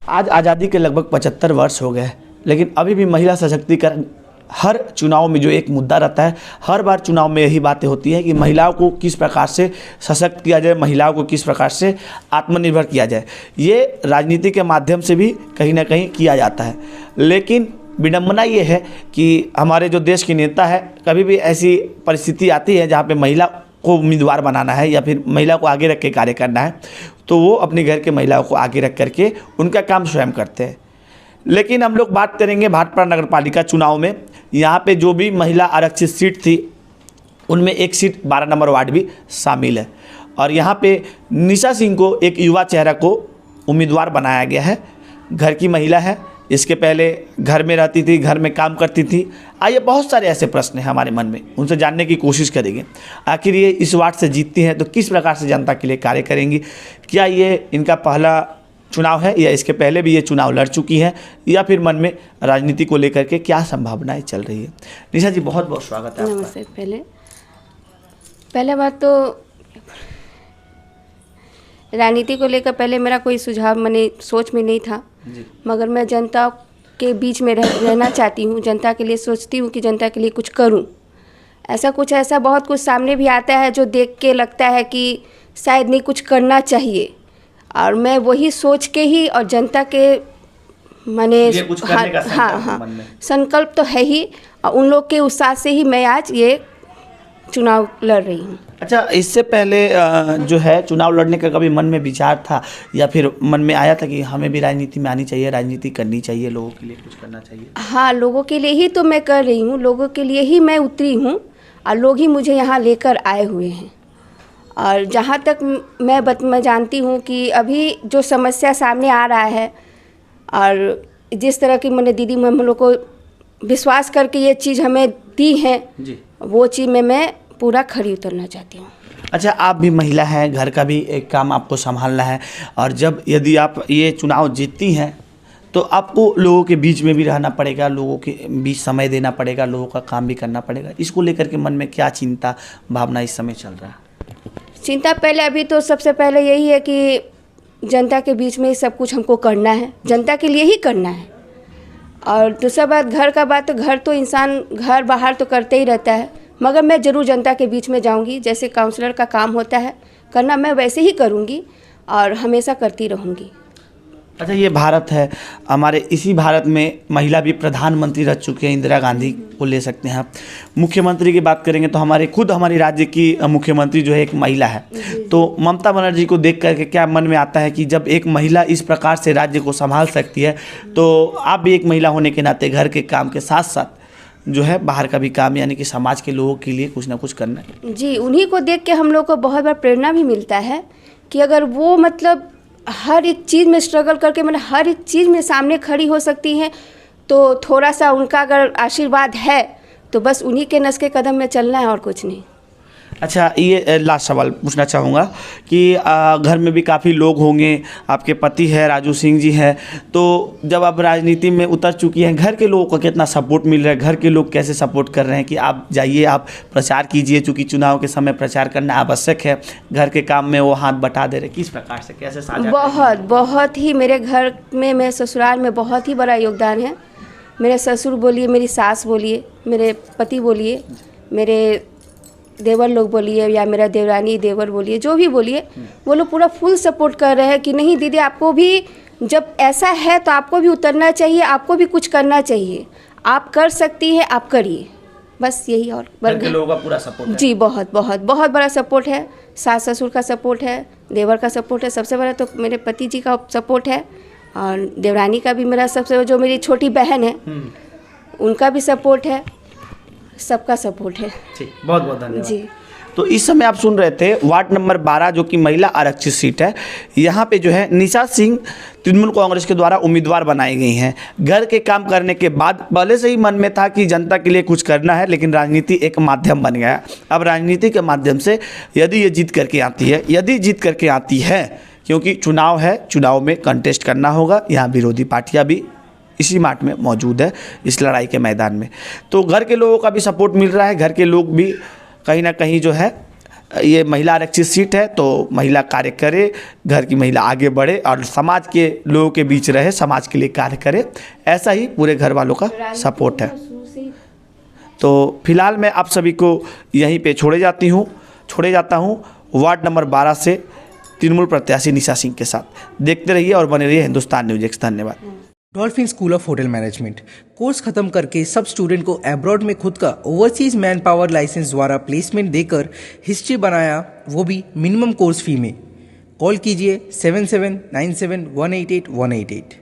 आज आज़ादी के लगभग 75 वर्ष हो गए, लेकिन अभी भी महिला सशक्तिकरण हर चुनाव में जो एक मुद्दा रहता है, हर बार चुनाव में यही बातें होती हैं कि महिलाओं को किस प्रकार से सशक्त किया जाए, महिलाओं को किस प्रकार से आत्मनिर्भर किया जाए। ये राजनीति के माध्यम से भी कहीं ना कहीं किया जाता है, लेकिन विडंबना ये है कि हमारे जो देश के नेता है, कभी भी ऐसी परिस्थिति आती है जहाँ पे महिला को उम्मीदवार बनाना है या फिर महिला को आगे रख के कार्य करना है, तो वो अपने घर के महिलाओं को आगे रख करके उनका काम स्वयं करते हैं। लेकिन हम लोग बात करेंगे भाटपारा नगर पालिका चुनाव में, यहाँ पे जो भी महिला आरक्षित सीट थी उनमें एक सीट 12 नंबर वार्ड भी शामिल है, और यहाँ पे निशा सिंह को एक युवा चेहरा को उम्मीदवार बनाया गया है। घर की महिला है, इसके पहले घर में रहती थी, घर में काम करती थी। आइए, बहुत सारे ऐसे प्रश्न हैं हमारे मन में, उनसे जानने की कोशिश करेंगे। आखिर ये इस वार्ड से जीतती हैं तो किस प्रकार से जनता के लिए कार्य करेंगी, क्या ये इनका पहला चुनाव है या इसके पहले भी ये चुनाव लड़ चुकी हैं, या फिर मन में राजनीति को लेकर के क्या संभावनाएं चल रही है। निशा जी, बहुत बहुत स्वागत है आपका। नमस्ते। पहले बात तो राजनीति को लेकर पहले मेरा कोई सुझाव मैंने सोच में नहीं था, मगर मैं जनता के बीच में रहना चाहती हूँ, जनता के लिए सोचती हूँ कि जनता के लिए कुछ करूँ। ऐसा बहुत कुछ सामने भी आता है जो देख के लगता है कि शायद नहीं कुछ करना चाहिए, और मैं वही सोच के ही और जनता के माने संकल्प तो है ही, और उन लोग के उत्साह से ही मैं आज ये चुनाव लड़ रही हूँ। अच्छा, इससे पहले जो है चुनाव लड़ने का कभी मन में विचार था या फिर मन में आया था कि हमें भी राजनीति में आनी चाहिए, राजनीति करनी चाहिए, लोगों के लिए कुछ करना चाहिए? हाँ, लोगों के लिए ही तो मैं कर रही हूँ, लोगों के लिए ही मैं उतरी हूँ, और लोग ही मुझे यहाँ लेकर आए हुए हैं। और जहाँ तक मैं जानती हूँ कि अभी जो समस्या सामने आ रहा है, और जिस तरह की मैंने दीदी हम लोग को विश्वास करके ये चीज़ हमें दी है जी, वो चीज़ में मैं पूरा खरी उतरना चाहती हूँ। अच्छा, आप भी महिला हैं, घर का भी एक काम आपको संभालना है, और जब यदि आप ये चुनाव जीतती हैं तो आपको लोगों के बीच में भी रहना पड़ेगा, लोगों के बीच समय देना पड़ेगा, लोगों का काम भी करना पड़ेगा। इसको लेकर के मन में क्या चिंता भावना इस समय चल रहा है? चिंता पहले अभी तो सबसे पहले यही है कि जनता के बीच में ही सब कुछ हमको करना है, जनता के लिए ही करना है। और दूसरा बात, घर का बात, तो घर तो इंसान घर बाहर तो करते ही रहता है, मगर मैं ज़रूर जनता के बीच में जाऊंगी। जैसे काउंसलर का काम होता है करना, मैं वैसे ही करूंगी और हमेशा करती रहूंगी। अच्छा, ये भारत है, हमारे इसी भारत में महिला भी प्रधानमंत्री रह चुके हैं, इंदिरा गांधी को ले सकते हैं आप। मुख्यमंत्री की बात करेंगे तो हमारी राज्य की मुख्यमंत्री जो है एक महिला है, तो ममता बनर्जी को देख करके क्या मन में आता है कि जब एक महिला इस प्रकार से राज्य को संभाल सकती है, तो आप भी एक महिला होने के नाते घर के काम के साथ साथ जो है बाहर का भी काम, यानी कि समाज के लोगों के लिए कुछ ना कुछ करना है। जी, उन्हीं को देख के हम लोग को बहुत बार प्रेरणा भी मिलता है कि अगर वो मतलब हर एक चीज़ में स्ट्रगल करके मतलब हर एक चीज़ में सामने खड़ी हो सकती हैं, तो थोड़ा सा उनका अगर आशीर्वाद है तो बस उन्हीं के नस के कदम में चलना है और कुछ नहीं। अच्छा, ये लास्ट सवाल पूछना चाहूँगा कि घर में भी काफ़ी लोग होंगे, आपके पति है राजू सिंह जी हैं, तो जब आप राजनीति में उतर चुकी हैं, घर के लोगों को कितना सपोर्ट मिल रहा है, घर के लोग कैसे सपोर्ट कर रहे हैं कि आप जाइए, आप प्रचार कीजिए, चूँकि चुनाव के समय प्रचार करना आवश्यक है, घर के काम में वो हाथ बटा दे रहे, किस प्रकार से कैसे साझा? बहुत ही मेरे घर में, मेरे ससुराल में बहुत ही बड़ा योगदान है। मेरे ससुर बोलिए, मेरी सास बोलिए, मेरे पति बोलिए, मेरे देवर लोग बोलिए, या मेरा देवरानी देवर बोलिए, जो भी बोलिए, वो लोग पूरा फुल सपोर्ट कर रहे हैं कि नहीं दीदी, आपको भी जब ऐसा है तो आपको भी उतरना चाहिए, आपको भी कुछ करना चाहिए, आप कर सकती है, आप करिए, बस यही। और घर के लोगों का पूरा सपोर्ट है? जी, बहुत बहुत बहुत बड़ा सपोर्ट है। सास ससुर का सपोर्ट है, देवर का सपोर्ट है, सबसे बड़ा तो मेरे पति जी का सपोर्ट है, और देवरानी का भी मेरा सबसे, जो मेरी छोटी बहन है उनका भी सपोर्ट है, सबका सपोर्ट है। ठीक, बहुत बहुत धन्यवाद जी। तो इस समय आप सुन रहे थे वार्ड नंबर 12 जो कि महिला आरक्षित सीट है, यहाँ पे जो है निशा सिंह तृणमूल कांग्रेस के द्वारा उम्मीदवार बनाई गई हैं। घर के काम करने के बाद पहले से ही मन में था कि जनता के लिए कुछ करना है, लेकिन राजनीति एक माध्यम बन गया। अब राजनीति के माध्यम से यदि ये जीत करके आती है, क्योंकि चुनाव है, चुनाव में कंटेस्ट करना होगा, यहाँ विरोधी पार्टियाँ भी इसी मार्ट में मौजूद है, इस लड़ाई के मैदान में, तो घर के लोगों का भी सपोर्ट मिल रहा है। घर के लोग भी कहीं ना कहीं जो है ये महिला आरक्षित सीट है तो महिला कार्य करे, घर की महिला आगे बढ़े और समाज के लोगों के बीच रहे, समाज के लिए कार्य करे, ऐसा ही पूरे घर वालों का सपोर्ट है। तो फिलहाल मैं आप सभी को यहीं पे छोड़े जाता हूँ वार्ड नंबर 12 से तृणमूल प्रत्याशी निशा सिंह के साथ। देखते रहिए और बने रहिए हिंदुस्तान न्यूज़ एक्स। धन्यवाद। Dolphin school of hotel management course खत्म करके सब स्टूडेंट को अब्रॉड में खुद का ओवरसीज मैन पावर लाइसेंस द्वारा प्लेसमेंट देकर हिस्ट्री बनाया, वो भी मिनिमम कोर्स फी में। कॉल कीजिए 7797188188।